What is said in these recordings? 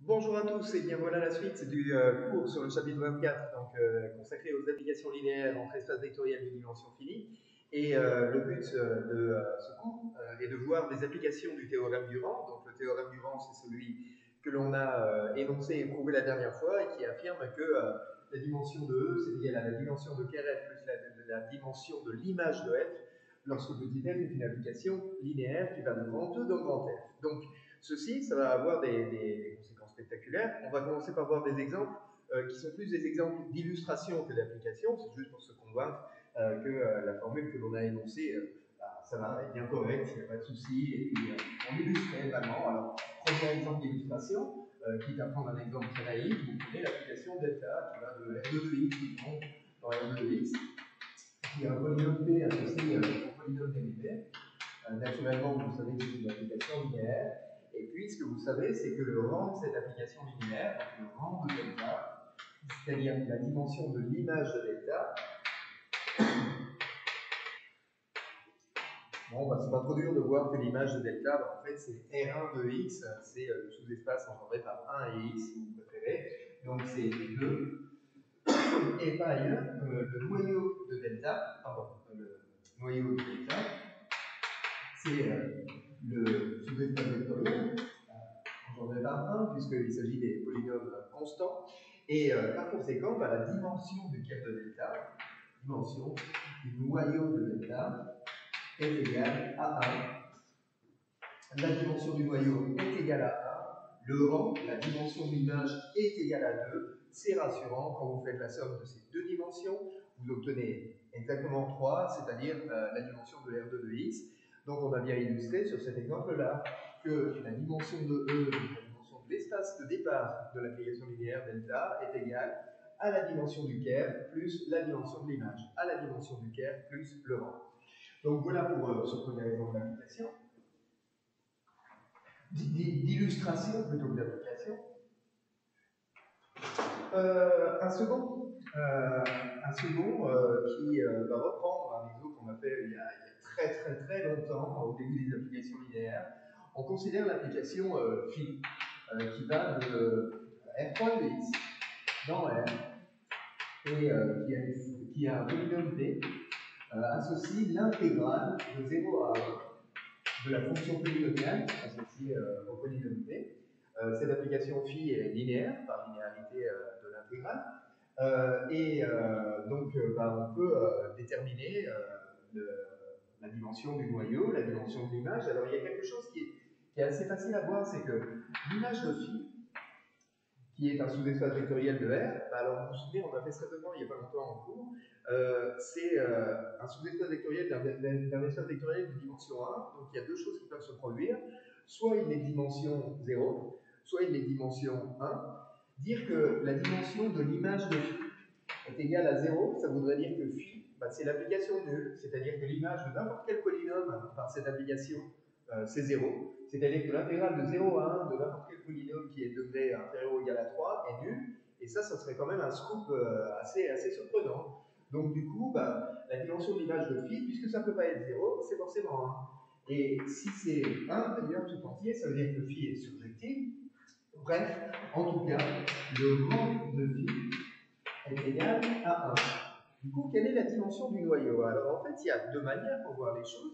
Bonjour à tous, et bien voilà la suite du cours sur le chapitre 24, donc consacré aux applications linéaires entre espaces vectoriels de dimension finie. Et le but de ce cours est de voir des applications du théorème du rang. Donc le théorème du rang, c'est celui que l'on a énoncé et prouvé la dernière fois et qui affirme que la dimension de E, c'est égal à la dimension de Kr plus la dimension de l'image de F, lorsque petit f est une application linéaire qui va de grand E dans grand F. Donc ceci, ça va avoir des conséquences spectaculaires. On va commencer par voir des exemples qui sont plus des exemples d'illustration que d'application. C'est juste pour se convaincre que la formule que l'on a énoncée, ça va être bien correct, il n'y a pas de souci. Et puis, on illustrait vraiment. Alors, premier exemple d'illustration, quitte à prendre un exemple très naïf, vous prenez l'application delta qui va de R2 de x qui monte dans R2 de x, qui a un polynôme P associé au polynôme dérivé. Naturellement, vous savez que c'est une application linéaire. Et puis, ce que vous savez, c'est que le rang de cette application linéaire, donc le rang de delta, c'est-à-dire la dimension de l'image de delta, bon, bah, c'est pas trop dur de voir que l'image de delta, bah, en fait, c'est R1 de x, c'est le sous-espace engendré par 1 et x, si vous préférez. Donc, c'est 2. Et par ailleurs, le noyau de delta, pardon, le noyau de delta, c'est le sous-espace vectoriel engendré par 1, puisqu'il s'agit des polynômes constants. Et par conséquent, bah, la dimension du cap de delta, dimension du noyau de delta, est égale à 1. La dimension du noyau est égale à 1. Le rang, la dimension de l'image, est égale à 2. C'est rassurant, quand vous faites la somme de ces deux dimensions, vous obtenez exactement 3, c'est-à-dire la dimension de R2 de x. Donc on a bien illustré sur cet exemple-là que la dimension de E, la dimension de l'espace de départ de l'application linéaire delta, est égale à la dimension du Kerr plus la dimension de l'image, à la dimension du Kerr plus le rang. Donc voilà pour ce premier exemple d'application. D'illustration plutôt que d'application. Un second qui va reprendre un exo qu'on a fait il y a très longtemps, au début des applications linéaires. On considère l'application phi qui va de R3 de x dans R et qui a un polynôme p associe l'intégrale de 0 à 1 de la fonction polynomiale associée au polynôme p. Cette application phi est linéaire par linéarité de l'intégrale. Donc, on peut déterminer la dimension du noyau, la dimension de l'image. Alors, il y a quelque chose qui est assez facile à voir, c'est que l'image de phi, qui est un sous-espace vectoriel de R, alors vous vous souvenez, on a fait ça dedans il n'y a pas longtemps en cours, c'est un sous-espace vectoriel d'un espace vectoriel de dimension 1, donc il y a deux choses qui peuvent se produire, soit il est dimension 0, soit il est dimension 1. Dire que la dimension de l'image de phi est égale à 0, ça voudrait dire que phi, c'est l'application nulle, c'est-à-dire que l'image de n'importe quel polynôme par cette application, c'est 0. C'est-à-dire que l'intégrale de 0 à 1 de n'importe quel polynôme qui est degré inférieur ou égal à 3 est nulle. Et ça serait quand même un scoop assez surprenant. Donc du coup, la dimension de l'image de phi, puisque ça ne peut pas être 0, c'est forcément 1. Et si c'est 1, d'ailleurs, tout entier, ça veut dire que phi est surjectif. Bref, en tout cas, le rang de phi est égal à 1. Du coup, quelle est la dimension du noyau? Alors en fait, il y a deux manières pour voir les choses.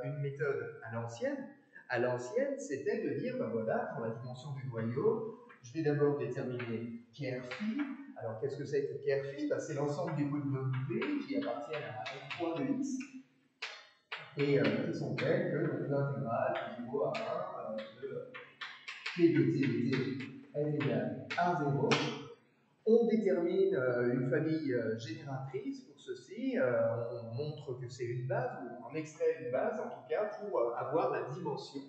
Une méthode à l'ancienne, c'était de dire, voilà, pour la dimension du noyau, je vais d'abord déterminer Kerr phi. Alors qu'est-ce que c'est que Kerr phi? C'est l'ensemble des polynômes P qui appartiennent à F3 de x et qui sont tels que l'intégrale de 0 à 1 de P de t est égal à 0. On détermine une famille génératrice pour ceci. On montre que c'est une base, ou on extrait une base, en tout cas, pour avoir la dimension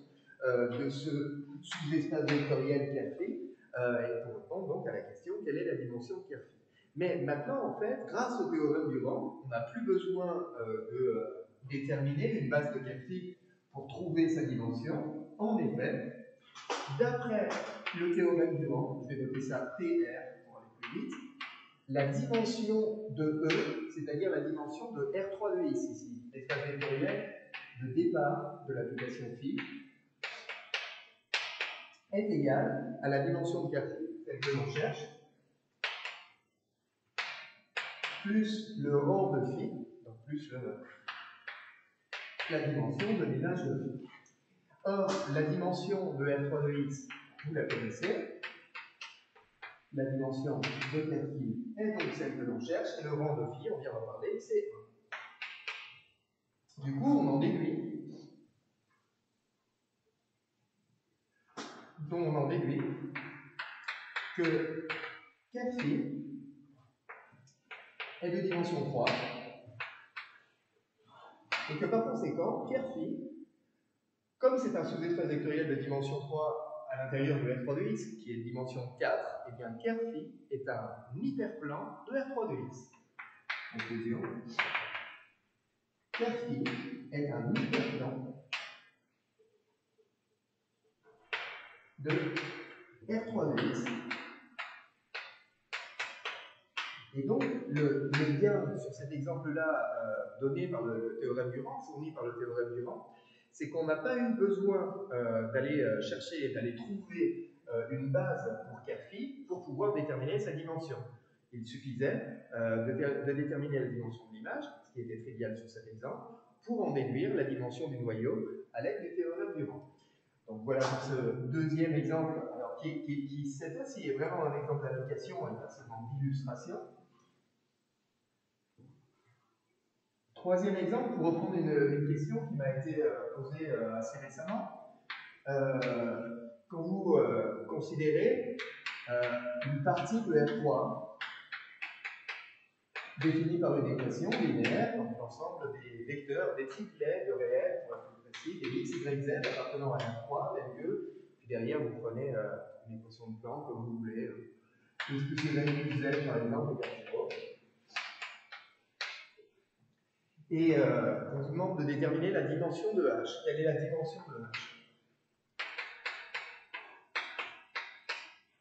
de ce sous-espace vectoriel Kerr phi, et pour répondre donc à la question quelle est la dimension de Kerr phi. Mais maintenant, en fait, grâce au théorème du rang, on n'a plus besoin de déterminer une base de Kerr phi pour trouver sa dimension. En effet, d'après le théorème du rang, je vais noter ça TR pour aller plus vite, la dimension de E, c'est-à-dire la dimension de R3 de x ici, l'espace vectoriel de départ de l'application phi, est égale à la dimension de Kerfi, celle que l'on cherche, plus le rang de phi, donc plus la dimension de l'image de phi. Or, la dimension de R3 de X, vous la connaissez. La dimension de Kerfi est donc celle que l'on cherche, et le rang de phi, on vient d'en parler, c'est 1. Du coup, on en déduit que Kerfi est de dimension 3, et que par conséquent, Kerfi, comme c'est un sous-espace vectoriel de dimension 3 à l'intérieur de R3 de X, qui est de dimension 4, et bien Kerfi est un hyperplan de R3 de X. Conclusion. Kerfi est un hyperplan de R3 de X. Et donc, le gain sur cet exemple-là donné par le théorème Durand, fourni par le théorème Durand, c'est qu'on n'a pas eu besoin d'aller chercher, d'aller trouver une base pour Kerfi pour pouvoir déterminer sa dimension. Il suffisait de déterminer la dimension de l'image, ce qui était trivial sur cet exemple, pour en déduire la dimension du noyau à l'aide du théorème Durand. Donc voilà pour ce deuxième exemple, alors qui cette fois-ci est vraiment un exemple d'application et pas seulement d'illustration. Troisième exemple, pour reprendre une question qui m'a été posée assez récemment. Quand vous considérez une partie de R3 définie par une équation linéaire, donc l'ensemble des vecteurs, des triplets de réels, pour être plus précis, des x, y, z appartenant à R3, tel que, puis derrière vous prenez une équation de plan comme vous voulez, x plus y plus z par exemple égale 0. Et on vous demande de déterminer la dimension de h. Quelle est la dimension de h?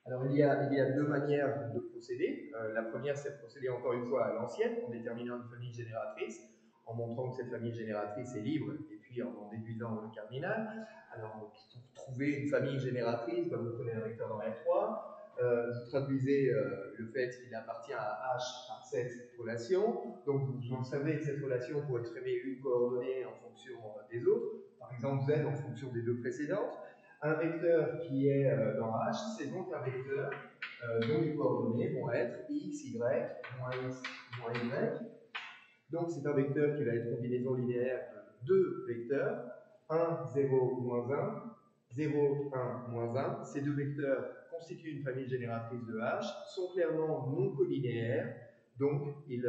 Alors il y a deux manières de procéder. La première, c'est de procéder encore une fois à l'ancienne, en déterminant une famille génératrice, en montrant que cette famille génératrice est libre, et puis en déduisant le cardinal. Alors pour trouver une famille génératrice, ben, vous prenez un vecteur dans R3, vous traduisez le fait qu'il appartient à H par cette relation, donc vous en savez que cette relation pour exprimer une coordonnée en fonction des autres, par exemple Z en fonction des deux précédentes. Un vecteur qui est dans H, c'est donc un vecteur dont les coordonnées vont être x, y, moins x, moins y. Donc c'est un vecteur qui va être combinaison linéaire de deux vecteurs, 1, 0, moins 1, 0, 1, moins 1. Ces deux vecteurs constituent une famille génératrice de H, sont clairement non collinéaires, donc ils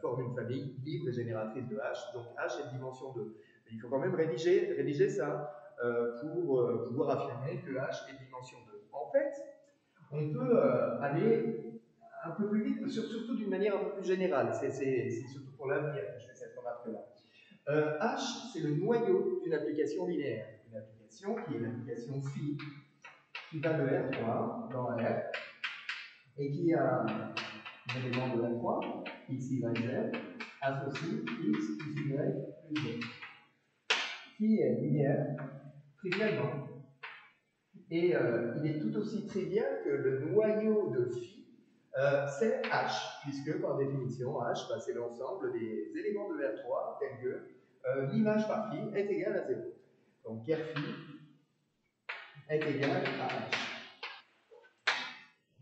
forment une famille libre et génératrice de H, donc H est de dimension 2. Mais il faut quand même rédiger ça pour pouvoir affirmer que H est de dimension 2. En fait, on peut aller un peu plus vite, surtout d'une manière un peu plus générale. C'est surtout pour l'avenir que je fais cette remarque-là. H, c'est le noyau d'une application linéaire. Une application qui est l'application phi, qui va de R3 dans R, et qui a un élément de R3, x, y, z, associe x plus y plus z. Qui est linéaire, trivialement. Et il est tout aussi trivial que le noyau de phi, c'est H, puisque par définition, H, bah, c'est l'ensemble des éléments de R3 tels que l'image par phi est égale à 0. Donc Kerphi est égal à H.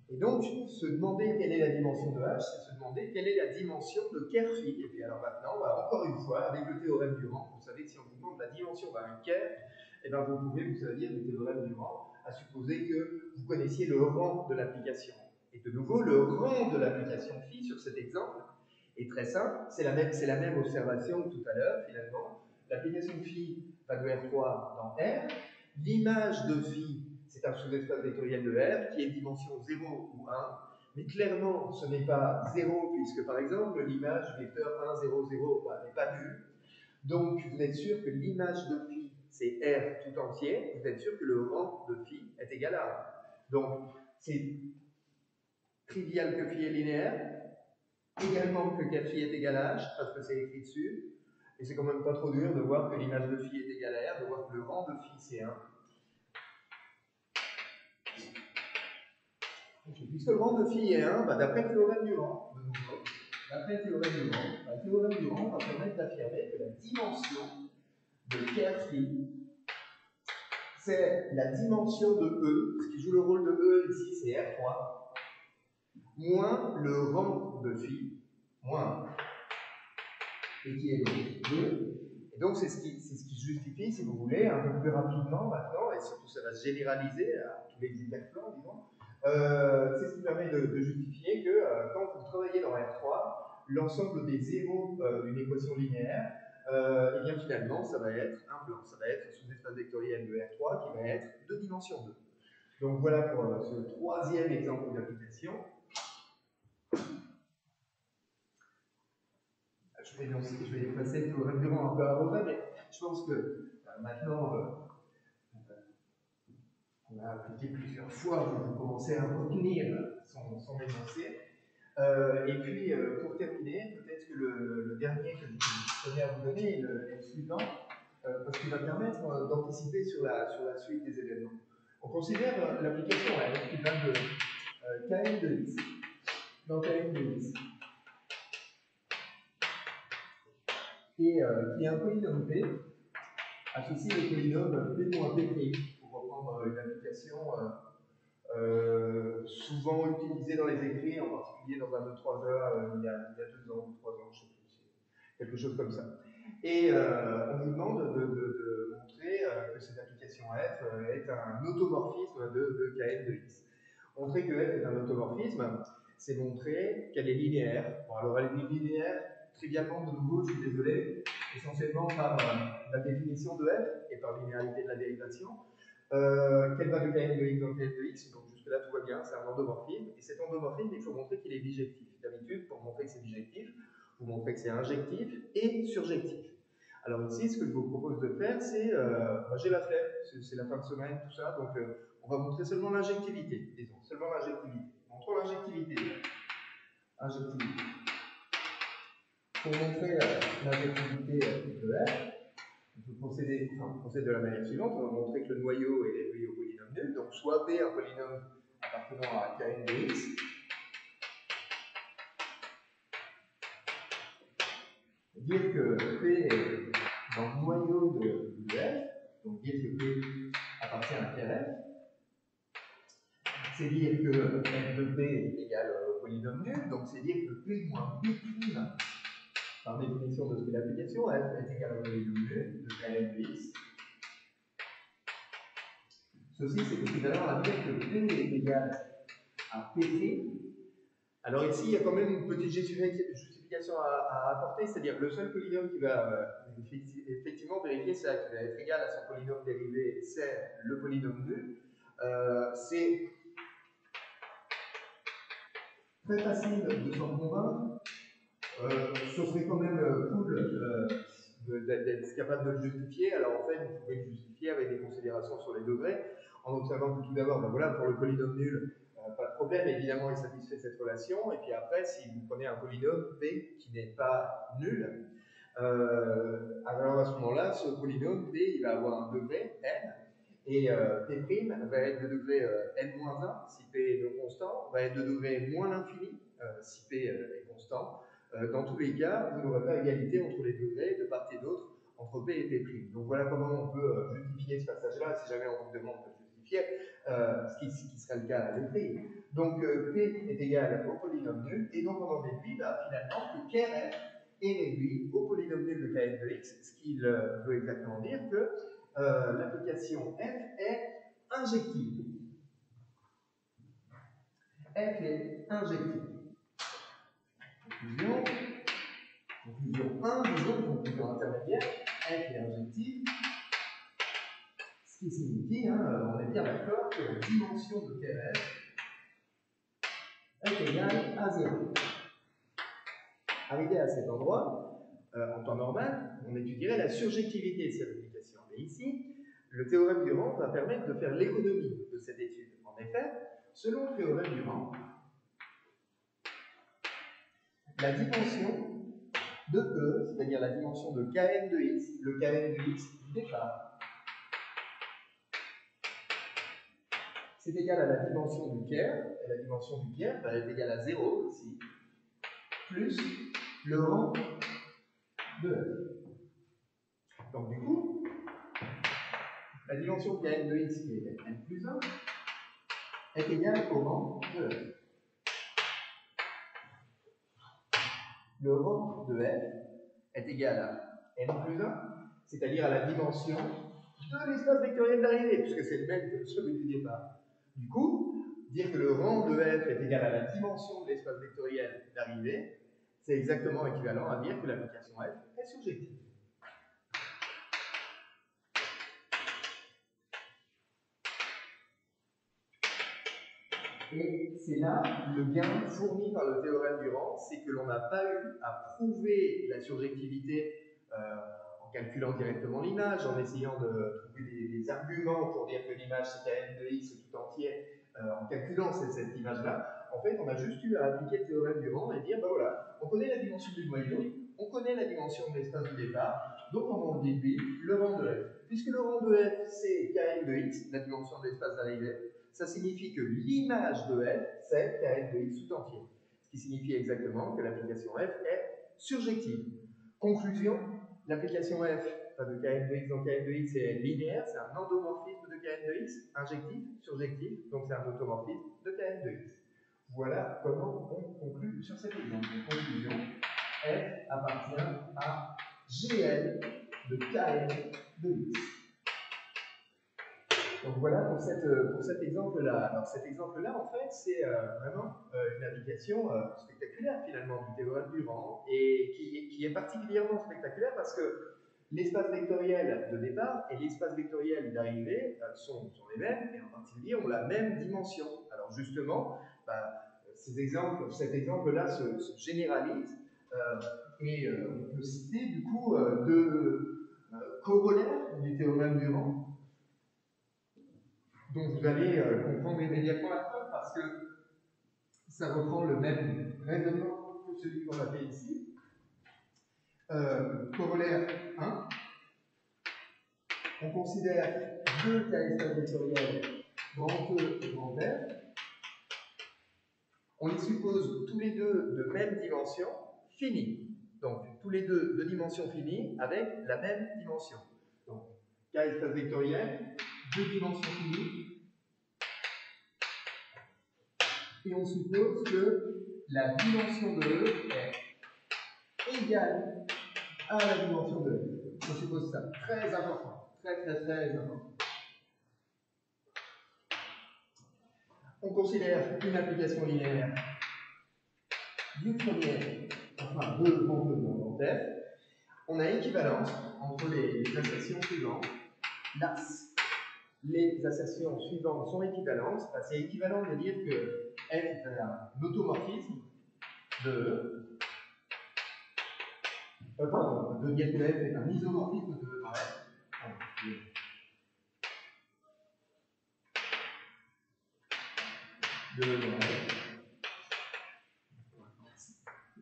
Et donc, se demander quelle est la dimension de H, c'est se demander quelle est la dimension de Kerphi. Et puis alors maintenant, bah, encore une fois, avec le théorème Durand, vous savez que si on vous demande la dimension d'un Kerr, eh ben, vous pouvez vous servir du théorème Durand à supposer que vous connaissiez le rang de l'application. Et de nouveau, le rang de l'application phi sur cet exemple est très simple. C'est la même observation que tout à l'heure, finalement. L'application phi va de R3 dans R. L'image de phi, c'est un sous-espace vectoriel de R qui est de dimension 0 ou 1. Mais clairement, ce n'est pas 0, puisque par exemple, l'image du vecteur 1, 0, 0 n'est pas nulle. Donc, vous êtes sûr que l'image de phi, c'est R tout entier. Vous êtes sûr que le rang de phi est égal à 1. Donc, c'est trivial que phi est linéaire, également que phi est égal à h, parce que c'est écrit dessus. Et c'est quand même pas trop dur de voir que l'image de phi est égale à r, de voir que le rang de phi c'est 1. puisque le rang de phi est 1, d'après le théorème du rang, d'après le théorème du rang va permettre d'affirmer que la dimension de Kerr phi, c'est la dimension de E, ce qui joue le rôle de E ici, c'est R3, moins le rang de phi, moins 1, et qui est donc 2. Et donc, c'est ce qui justifie, si vous voulez, un peu plus rapidement maintenant, et surtout ça va se généraliser à tous les hyperplans, disons, c'est ce qui permet de justifier que quand vous travaillez dans R3, l'ensemble des zéros d'une équation linéaire, et bien finalement, ça va être un plan, ça va être sous espace vectoriel de R3 qui va être de dimension 2. Donc voilà pour ce troisième exemple d'application. Je vais passer le théorème du rang un peu à mais je pense que maintenant, on a appliqué plusieurs fois, vous commencez à retenir son énoncé. Et puis, pour terminer, peut-être que le dernier que je tenais à vous donner est le suivant, parce qu'il va permettre d'anticiper sur la suite des événements. On considère l'application qui va de Kn de x dans Kn de x, et qui est un polynôme P, associé au polynôme P moins P', pour reprendre une application souvent utilisée dans les écrits, en particulier dans un E3A il y a 2 ans ou 3 ans, je ne sais plus, quelque chose comme ça. Et on nous demande de montrer que cette application F est un automorphisme de Kn de x. Montrer que F est un automorphisme, c'est montrer qu'elle est linéaire. Bon, alors elle est linéaire, trivialement, de nouveau, je suis désolé, essentiellement par la définition de F et par linéarité de la dérivation. Qu'elle va de Kn de x dans Kn de x, donc jusque-là tout va bien, c'est un endomorphisme. Et cet endomorphisme, il faut montrer qu'il est bijectif. D'habitude, pour montrer que c'est bijectif, vous montrez que c'est injectif et surjectif. Alors ici, ce que je vous propose de faire, c'est, j'ai la flemme, c'est la fin de semaine, tout ça, donc on va montrer seulement l'injectivité, disons, seulement l'injectivité. Montrons l'injectivité. Injectivité. Pour montrer l'injectivité de R, on peut procéder de la manière suivante, on va montrer que le noyau est réduit au polynôme nul, donc soit P, un polynôme appartenant à Kn de x, dire que P est dans le noyau de F, donc dire que P appartient à Kerr F, c'est dire que f de P égale au polynôme nul, donc c'est dire que P moins P', par définition de ce qu'est l'application, F est égal au polynôme nul de Kn de x. Ceci, c'est équivalent à dire que P est égal à P'. Alors ici, il y a quand même une petite justification à apporter, c'est-à-dire le seul polynôme qui va effectivement vérifier ça, qui va être égal à son polynôme dérivé, c'est le polynôme nul. C'est très facile de s'en convaincre. Ce serait quand même cool d'être capable de le justifier. Alors en fait, vous pouvez le justifier avec des considérations sur les degrés, en observant que tout d'abord, voilà, pour le polynôme nul, pas de problème, évidemment, il satisfait cette relation. Et puis après, si vous prenez un polynôme P qui n'est pas nul, alors à ce moment-là, ce polynôme P, il va avoir un degré n, et P' va être de degré n-1 si P est non constant, va être de degré moins l'infini si P est constant. Dans tous les cas, vous n'aurez pas égalité entre les degrés de part et d'autre entre P et P'. Donc voilà comment on peut justifier ce passage-là, si jamais on vous demande de justifier, ce qui serait le cas à l'écrit. Donc P est égal au polynôme nul, et donc on en déduit finalement que Kerr est réduit au polynôme nul de Kn de x, ce qui veut exactement dire que l'application F est injective. F est injective. Conclusion 1, disons, conclusion intermédiaire, F est injective, ce qui signifie, on est bien d'accord, que la dimension de Kerr est égale à 0. Arrivé à cet endroit, en temps normal, on étudierait la surjectivité de cette application. Mais ici, le théorème du rang va permettre de faire l'économie de cette étude. En effet, selon le théorème du rang, la dimension de E, c'est-à-dire la dimension de Kn de x, le Kn de x du départ, c'est égal à la dimension du tiers, et la dimension du tiers va être égale à 0 ici, plus le rang de f. Donc du coup, la dimension de n de x qui est n plus 1 est égale au rang de f. Le rang de f est égal à n plus 1, c'est-à-dire à la dimension de l'espace vectoriel d'arrivée, puisque c'est le même que celui du départ. Du coup, dire que le rang de f est égal à la dimension de l'espace vectoriel d'arrivée, c'est exactement équivalent à dire que l'application f est surjective. Et c'est là le gain fourni par le théorème du rang, c'est que l'on n'a pas eu à prouver la surjectivité en calculant directement l'image, en essayant de trouver des arguments pour dire que l'image c'est kn de x tout entier, en calculant cette image-là. En fait, on a juste eu à appliquer le théorème du rang et dire, ben voilà, on connaît la dimension du noyau, on connaît la dimension de l'espace du départ, donc on en déduit le rang de f. Puisque le rang de f c'est kn de x, la dimension de l'espace d'arrivée, ça signifie que l'image de f, c'est kn de x tout entier. Ce qui signifie exactement que l'application f est surjective. Conclusion, l'application f de kn de x dans kn de x est linéaire, c'est un endomorphisme de kn de x, injectif, surjectif, donc c'est un automorphisme de kn de x. Voilà comment on conclut sur cet exemple. Conclusion, f appartient à gn de kn de x. Donc voilà pour cet exemple-là. Alors cet exemple-là, en fait, c'est vraiment une application spectaculaire finalement du théorème du rang et qui est particulièrement spectaculaire parce que l'espace vectoriel de départ et l'espace vectoriel d'arrivée sont les mêmes et en particulier ont la même dimension. Alors justement, cet exemple-là se généralise et on peut citer du coup deux corollaires du théorème du rang. Donc vous allez comprendre immédiatement la preuve parce que ça reprend le même raisonnement que celui qu'on a fait ici. Corollaire 1, on considère deux cas espaces vectoriels, grand E et grand R. On les suppose tous les deux de même dimension finie. Donc tous les deux de dimension finie avec la même dimension. Donc cas espace vectoriel, deux dimensions finies. Et on suppose que la dimension de E est égale à la dimension de E. On suppose ça. Très important. Très important. On considère une application linéaire du premier, enfin de grand E dans grand F. On a équivalence entre les assertions suivantes. L'as. Les assertions suivantes sont équivalentes. C'est équivalent de dire que F est un automorphisme de E. Pardon, de dire que F est un isomorphisme de E par F. De E par F.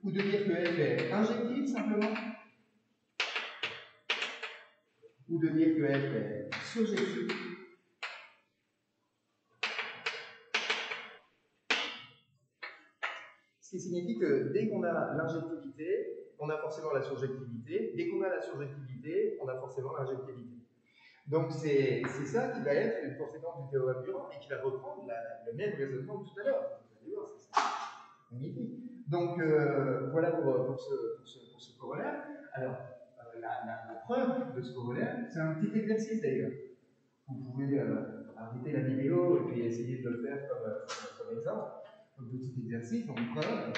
Ou de dire que F est injective simplement. Ou de dire que F est surjective. Ce qui signifie que dès qu'on a l'injectivité, on a forcément la surjectivité. Dès qu'on a la surjectivité, on a forcément l'injectivité. Donc c'est ça qui va être une conséquence du théorème du rang et qui va reprendre le même raisonnement que tout à l'heure. Vous allez voir, c'est magnifique. Donc voilà pour ce corollaire. Alors la preuve de ce corollaire, c'est un petit exercice d'ailleurs. Vous pouvez arrêter la vidéo et puis essayer de le faire comme exemple. Un petit exercice, en preuve.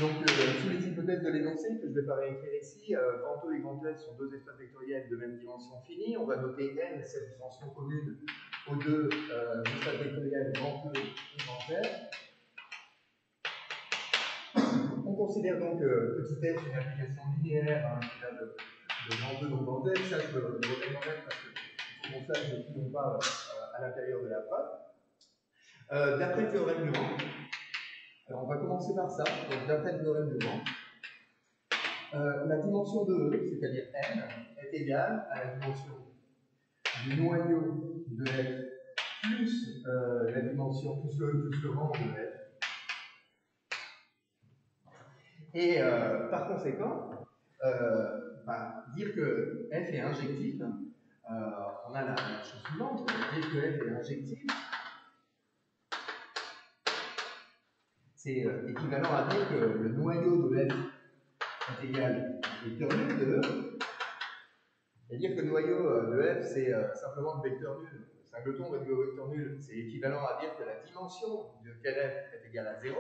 Donc, sous les hypothèses de l'énoncé, que je ne vais pas réécrire ici, grand E et grand F sont deux espaces vectoriels de même dimension finie. On va noter N, cette dimension commune aux deux espaces vectoriels grand E et grand F. On considère donc petit f une application linéaire qui va de grand E dans grand F. Ça, je le remets moi-même parce que pour ça, je ne le pas à l'intérieur de la preuve. D'après le théorème du rang, alors on va commencer par ça. Donc d'après le théorème du rang, la dimension de E, c'est-à-dire n, est égale à la dimension du noyau de f plus la dimension, plus le rang de f. Et par conséquent, dire que f est injective, on a la chose suivante, dire que f est injective, c'est équivalent à dire que le noyau de f est égal au vecteur nul de E, et dire que le noyau de f c'est simplement le vecteur nul, le singleton réduit au vecteur nul, c'est équivalent à dire que la dimension de quel f est égale à 0.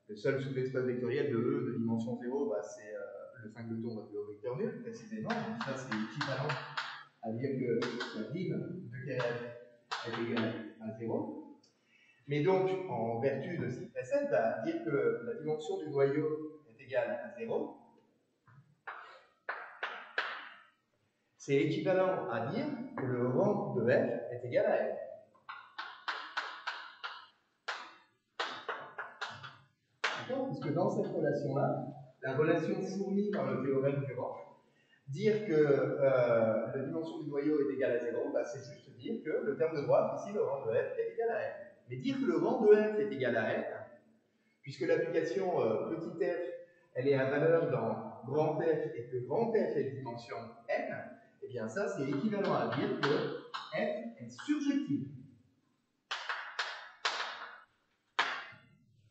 Le seul sous-espace vectoriel de E de dimension 0, c'est le singleton réduit au vecteur nul, précisément. Donc ça, c'est équivalent à dire que la dim de KF est égale à 0. Mais donc, en vertu de ce qui précède, dire que la dimension du noyau est égale à 0, c'est équivalent à dire que le rang de F est égal à F. Puisque dans cette relation-là, la relation fournie par le théorème du rang, dire que la dimension du noyau est égale à 0, c'est juste dire que le terme de droite, ici, le rang de f, est égal à f. Mais dire que le rang de f est égal à f, puisque l'application petit f, elle est à valeur dans grand f et que grand f est de dimension n, eh bien ça, c'est équivalent à dire que f est surjectif.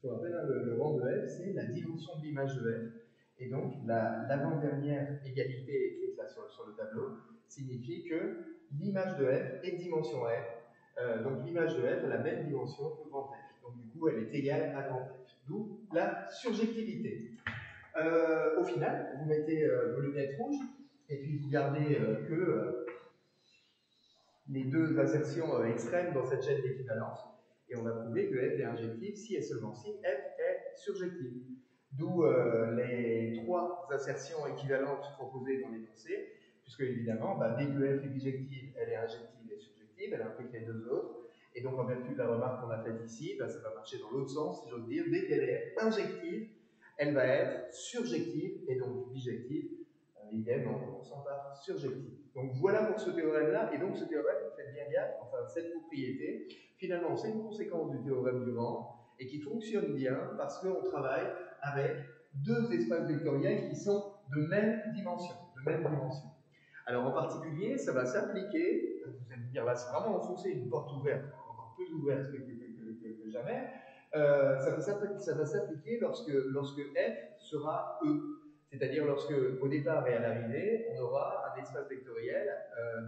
Je vous rappelle, le rang de f, c'est la dimension de l'image de f. Et donc, l'avant-dernière égalité écrite là sur le tableau signifie que l'image de f est dimension f. Donc, l'image de f a la même dimension que grand f. Donc, du coup, elle est égale à grand f. D'où la surjectivité. Au final, vous mettez vos lunettes rouges et puis vous gardez que les deux assertions extrêmes dans cette chaîne d'équivalence. Et on a prouvé que f est injectif si et seulement si f est surjectif. D'où les trois assertions équivalentes proposées dans l'énoncé, puisque évidemment, dès que f est bijective, elle est injective et surjective, elle implique les deux autres. Et donc, en vertu de la remarque qu'on a faite ici, ça va marcher dans l'autre sens, si j'ose dire. Dès qu'elle est injective, elle va être surjective et donc bijective. Idem en commençant par surjective. Donc voilà pour ce théorème-là. Et donc ce théorème, faites bien gaffe, enfin cette propriété, finalement, c'est une conséquence du théorème du rang et qui fonctionne bien parce qu'on travaille avec deux espaces vectoriels qui sont de même dimension. Alors en particulier, ça va s'appliquer, vous allez me dire là, c'est vraiment enfoncer une porte ouverte, encore plus ouverte que jamais. Ça va s'appliquer lorsque f sera E. C'est-à-dire lorsque, au départ et à l'arrivée, on aura un espace vectoriel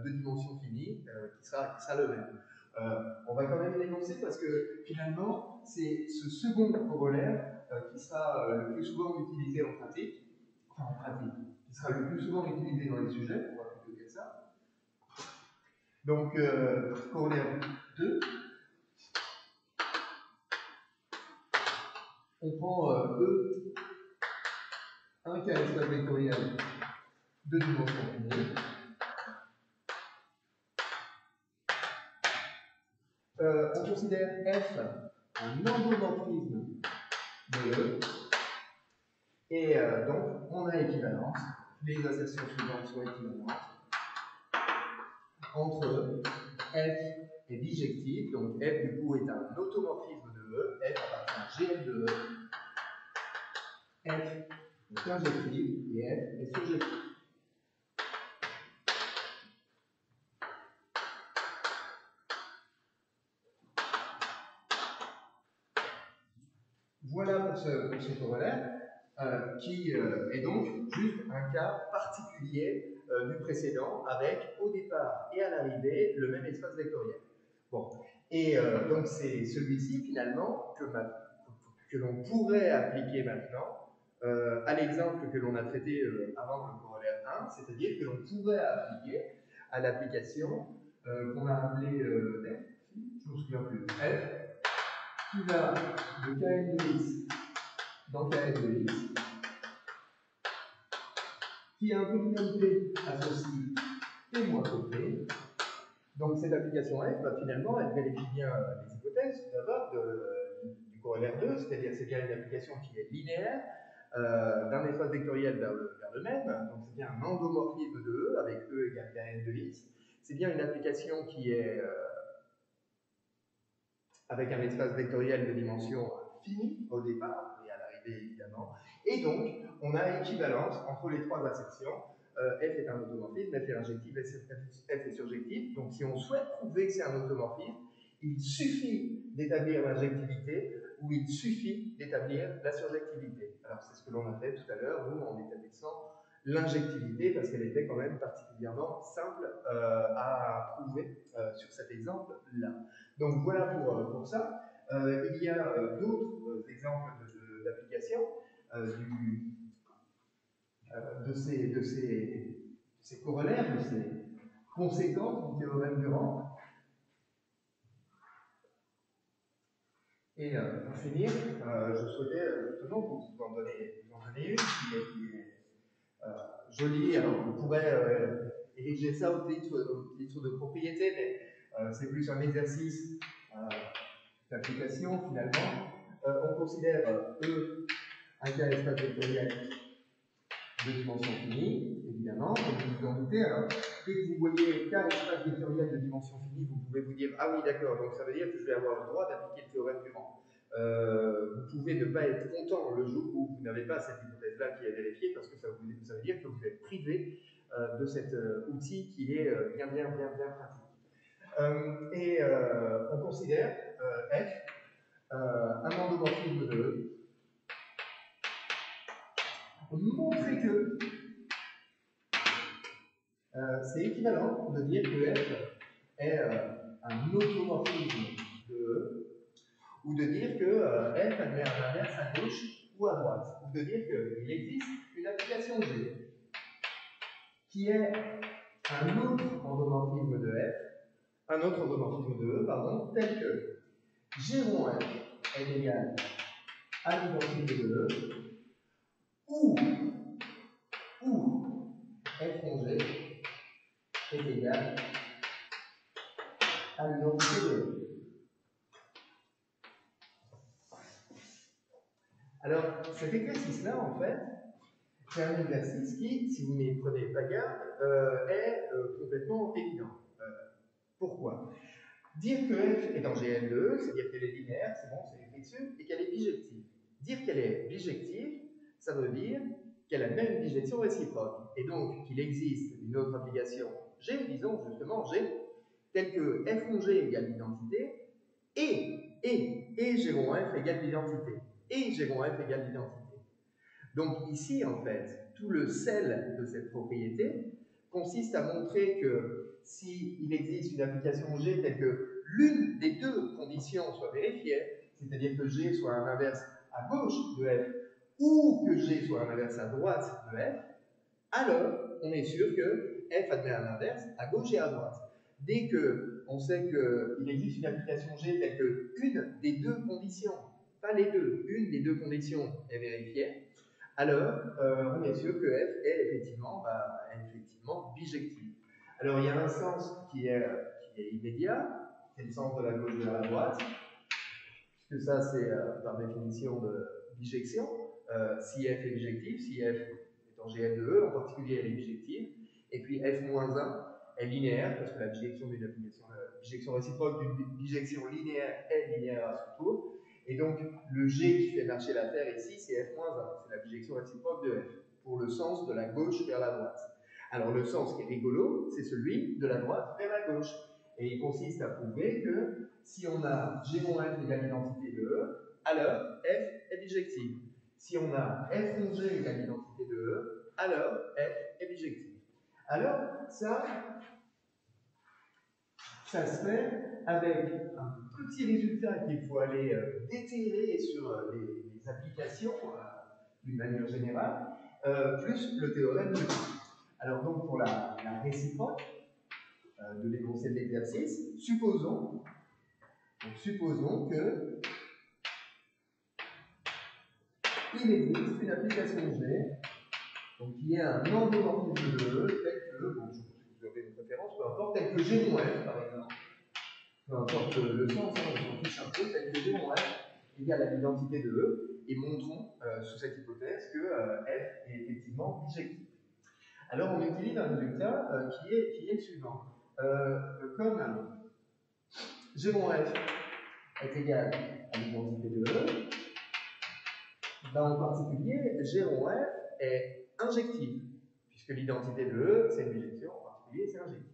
de dimension finie qui sera le même. On va quand même l'énoncer parce que finalement, c'est ce second corollaire qui sera le plus souvent utilisé en pratique, qui sera le plus souvent utilisé dans les sujets, on va plutôt dire ça. Donc, corollaire 2. On prend E, un cas espace vectoriel de dimension finie. On considère F un endomorphisme de E. Et donc, on a équivalence. Les assertions suivantes sont équivalentes entre F et bijectif. Donc, F, du coup, est un automorphisme de E. F appartient à GL de E. F est injectif et F est surjectif. Voilà pour ce corollaire, qui est donc juste un cas particulier du précédent, avec au départ et à l'arrivée le même espace vectoriel. Bon. Et donc c'est celui-ci finalement que l'on pourrait appliquer maintenant à l'exemple que l'on a traité avant le corollaire 1, c'est-à-dire que l'on pourrait appliquer à l'application qu'on a appelée F, je ne me souviens plus, F, qui va de Kn de x dans Kn de x, qui a un polynôme P associé P moins P. Donc cette application F, finalement, elle vérifie bien les hypothèses d'abord du corollaire 2, c'est-à-dire c'est bien une application qui est linéaire, d'un espace vectoriel vers le même, donc c'est bien un endomorphisme de E avec E égale Kn de x. C'est bien une application qui est avec un espace vectoriel de dimension finie au départ, et à l'arrivée évidemment. Et donc, on a équivalence entre les trois acceptions. F est un automorphisme, F est injectif, F est surjectif. Donc, si on souhaite prouver que c'est un automorphisme, il suffit d'établir l'injectivité ou il suffit d'établir la surjectivité. Alors, c'est ce que l'on a fait tout à l'heure, nous, en établissant l'injectivité, parce qu'elle était quand même particulièrement simple à prouver sur cet exemple-là. Donc, voilà pour ça. Il y a d'autres exemples d'application de ces corollaires, de ces conséquences du théorème du rang. Et pour finir, je souhaitais justement vous en donner une qui est jolie. Alors, on pourrait ériger ça au titre de propriété, mais c'est plus un exercice d'application finalement. On considère E un cas espace vectoriel de dimension finie, évidemment, comme vous vous en doutez. Alors, dès que vous voyez cas espace vectoriel de dimension finie, vous pouvez vous dire ah oui, d'accord, donc ça veut dire que je vais avoir le droit d'appliquer le théorème du rang. Vous pouvez ne pas être content le jour où vous n'avez pas cette hypothèse-là qui est vérifiée, parce que ça veut dire que vous êtes privé de cet outil qui est bien pratique. On considère F un endomorphisme de E. Montrer que c'est équivalent de dire que F est un automorphisme de E, ou de dire que F admet un inverse à gauche ou à droite, ou de dire qu'il existe une application G qui est un autre endomorphisme de E, tel que G rond F est égal à l'identité de E, ou F rond G est égal à l'identité de E. Alors, cet exercice-là, en fait, c'est un exercice qui, si vous n'y prenez pas garde, est complètement évident. Pourquoi? Dire que F est dans GN2, c'est-à-dire qu'elle est linéaire, c'est bon, c'est écrit dessus, et qu'elle est bijective. Dire qu'elle est bijective, ça veut dire qu'elle a même une bijection réciproque. Et donc, qu'il existe une autre application G, disons justement G, telle que F rond G égale l'identité, et G rond F égale l'identité, et G rond F égale l'identité. Donc ici, en fait, tout le sel de cette propriété consiste à montrer que s'il existe une application G telle que l'une des deux conditions soit vérifiée, c'est-à-dire que G soit un inverse à gauche de F ou que G soit un inverse à droite de F, alors on est sûr que F admet un inverse à gauche et à droite. Dès qu'on sait qu'il existe une application G telle que une des deux conditions, pas les deux, une des deux conditions est vérifiée, alors on est sûr que F est effectivement bijectif. Alors il y a un sens qui est immédiat, c'est le sens de la gauche vers la droite, puisque ça c'est par définition de bijection. Si F est bijectif, si F est en GN de E, en particulier elle est bijective, et puis F-1 est linéaire, parce que la bijection d'une application, la bijection réciproque d'une bijection linéaire est linéaire à son tour. Et donc, le G qui fait marcher la Terre ici, c'est F-1, c'est la bijection réciproque de F, pour le sens de la gauche vers la droite. Alors, le sens qui est rigolo, c'est celui de la droite vers la gauche. Et il consiste à prouver que si on a G rond F égale l'identité de E, alors F est bijectif. Si on a F rond G égale l'identité de E, alors F est bijectif. Alors, ça se fait avec un petit résultat qu'il faut aller déterrer sur les applications d'une manière générale, plus le théorème de Lie. Alors donc pour la réciproque de l'énoncé de l'exercice, supposons que il existe une application G, donc qui est un endomorphisme de E, tel que, bon, vous avez une préférence, peu importe, tel que G rond F par exemple. Peu importe le sens, on s'en fiche un peu, tel que G rond F égale à l'identité de E, et montrons sous cette hypothèse que F est effectivement bijectif. Alors on utilise un résultat qui est le suivant. Comme G rond F est égal à l'identité de E, ben en particulier, G rond F est injective, puisque l'identité de E, c'est une bijection, en particulier, c'est injectif.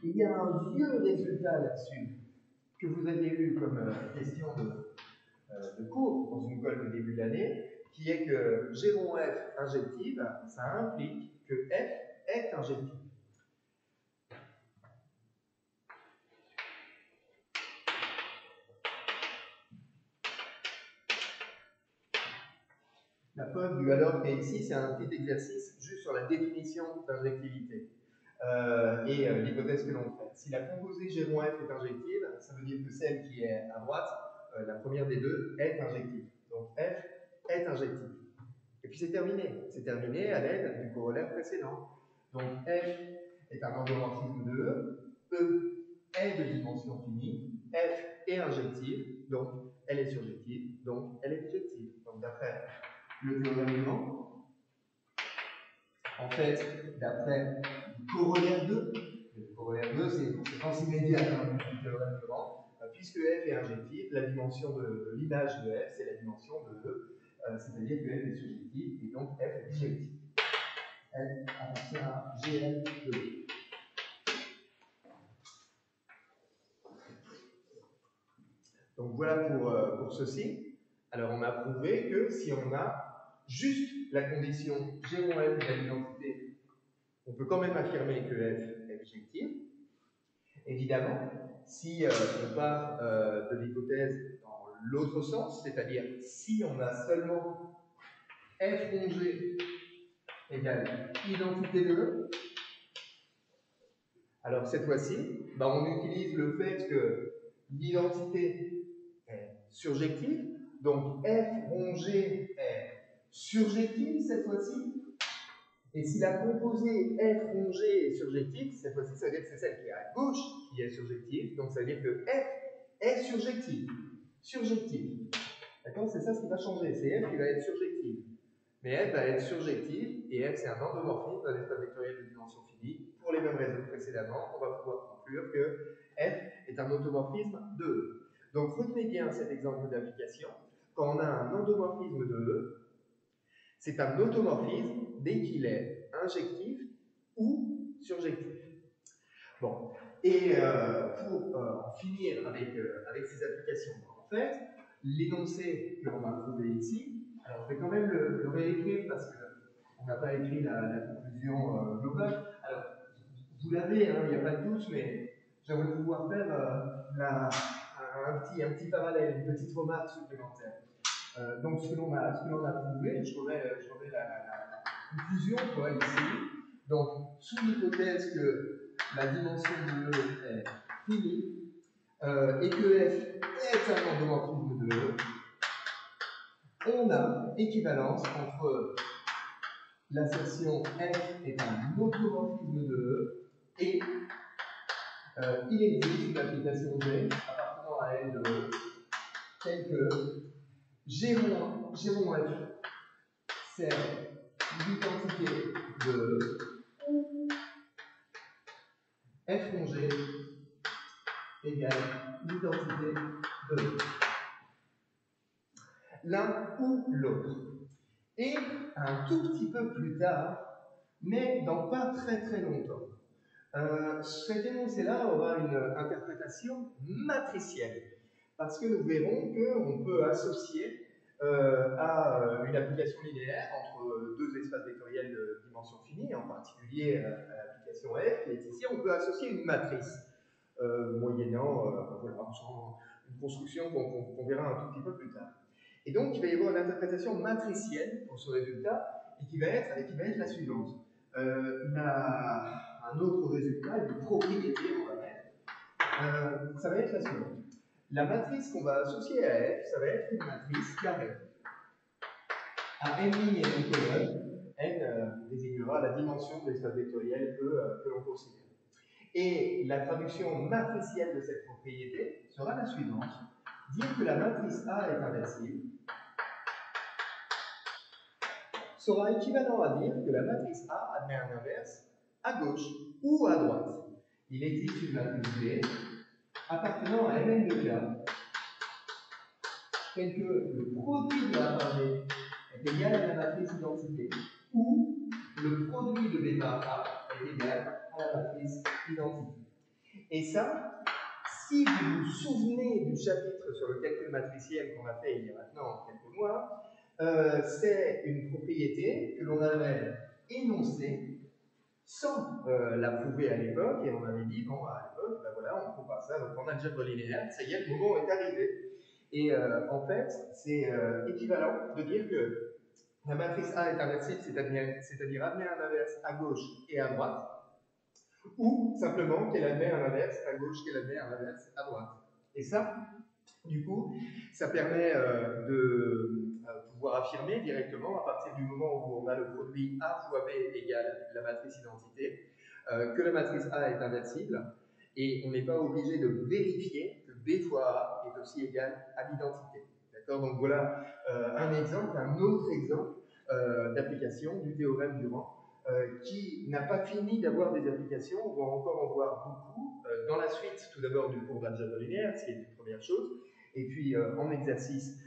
Il y a un vieux résultat là-dessus que vous aviez eu comme question de cours dans une colle de début de l'année, qui est que G rond F injective, ça implique que F est injective. La preuve du alors qui est ici, c'est un petit exercice juste sur la définition d'injectivité et l'hypothèse que l'on fait. Si la composée G rond F est injective, ça veut dire que celle qui est à droite, la première des deux, est injective. Donc F est injective. Et puis c'est terminé à l'aide du corollaire précédent. Donc F est un endomorphisme de E est de dimension finie, F est injective, donc elle est surjective, donc elle est bijective. Donc d'après le théorème suivant, en fait, d'après le corollaire 2, le corollaire 2 c'est une conséquence immédiate du théorème suivant, puisque F est injective, la dimension de l'image de F, c'est la dimension de E, c'est-à-dire que F est surjective et donc F est bijective. F appartient à GL de E. Donc voilà pour ceci. Alors on a prouvé que si on a juste la condition G rond F de l'identité, on peut quand même affirmer que F est bijective. Évidemment, si on part de l'hypothèse dans l'autre sens, c'est-à-dire si on a seulement F rond G égale identité de E, alors cette fois-ci, ben on utilise le fait que l'identité est surjective, donc F rond G est surjective cette fois-ci, et si la composée F rond G est surjective, cette fois-ci, ça veut dire que c'est celle qui est à gauche qui est surjective, donc ça veut dire que F est surjective. Surjective. D'accord? C'est ça ce qui va changer, c'est F qui va être surjective. Mais F va être surjective, et F c'est un endomorphisme d'un espace vectoriel de dimension finie. Pour les mêmes raisons que précédemment, on va pouvoir conclure que F est un automorphisme de E. Donc retenez bien cet exemple d'application. Quand on a un endomorphisme de E, c'est un automorphisme dès qu'il est injectif ou surjectif. Bon, et pour en finir avec ces applications, en fait, l'énoncé que l'on va trouver ici, alors je vais quand même le réécrire parce qu'on n'a pas écrit la conclusion globale. Alors, vous l'avez, hein, il n'y a pas de doute, mais j'aimerais pouvoir faire un petit parallèle, une petite remarque supplémentaire. Donc, ce que l'on a prouvé, je remets la conclusion ici. Donc, sous l'hypothèse que la dimension de E est finie et que F est un endomorphisme de E, on a équivalence entre l'assertion F est un automorphisme de E et il existe une application G appartenant à L de E telle que G rond F c'est l'identité de F rond G égale l'identité de E. L'un ou l'autre. Et un tout petit peu plus tard, mais dans pas très très longtemps, cet énoncé-là aura une interprétation matricielle. Parce que nous verrons qu'on peut associer à une application linéaire entre deux espaces vectoriels de dimension finie, en particulier à l'application F qui est ici, on peut associer une matrice, moyennant voilà, une construction qu'on verra un tout petit peu plus tard. Et donc, il va y avoir une interprétation matricielle pour ce résultat, et qui va être la suivante. Un autre résultat, une propriété, on va mettre, ça va être la suivante. La matrice qu'on va associer à F, ça va être une matrice carrée. À n ligne et n colonne, n désignera la dimension de l'espace vectoriel que l'on considère. Et la traduction matricielle de cette propriété sera la suivante. Dire que la matrice A est inversible sera équivalent à dire que la matrice A admet un inverse à gauche. ou à droite, il existe une matrice B appartenant à Mn de K, tel que le produit de la part B est égal à la matrice identité, ou le produit de B par A est égal à la matrice identité. Et ça, si vous vous souvenez du chapitre sur le calcul matriciel qu'on a fait il y a maintenant quelques mois, c'est une propriété que l'on avait énoncée sans la prouver à l'époque, et on avait dit, bon, à l'époque, ben voilà, on ne prouve pas ça, donc en algèbre linéaire, ça y est, le moment est arrivé. Et en fait, c'est équivalent de dire que la matrice A est inversible, c'est-à-dire admet un inverse à gauche et à droite, ou simplement qu'elle admet un inverse à gauche, qu'elle admet un inverse à droite. Et ça, du coup, ça permet de pouvoir affirmer directement, à partir du moment où on a le produit A fois B égale la matrice identité, que la matrice A est inversible, et on n'est pas obligé de vérifier que B fois A est aussi égal à l'identité. D'accord? Donc voilà un exemple, un autre exemple d'application du théorème Durand, qui n'a pas fini d'avoir des applications, on va encore en voir beaucoup dans la suite, tout d'abord du cours d'algèbre linéaire, ce qui est une première chose, et puis en exercice,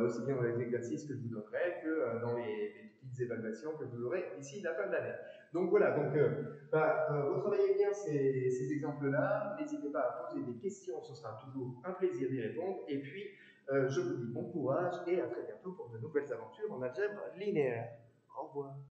aussi bien dans les exercices que je vous donnerai que dans les petites évaluations que vous aurez d'ici la fin de l'année. Donc voilà, donc, retravaillez bien ces exemples-là, n'hésitez pas à poser des questions, ce sera toujours un plaisir d'y répondre, et puis je vous dis bon courage et à très bientôt pour de nouvelles aventures en algèbre linéaire. Au revoir.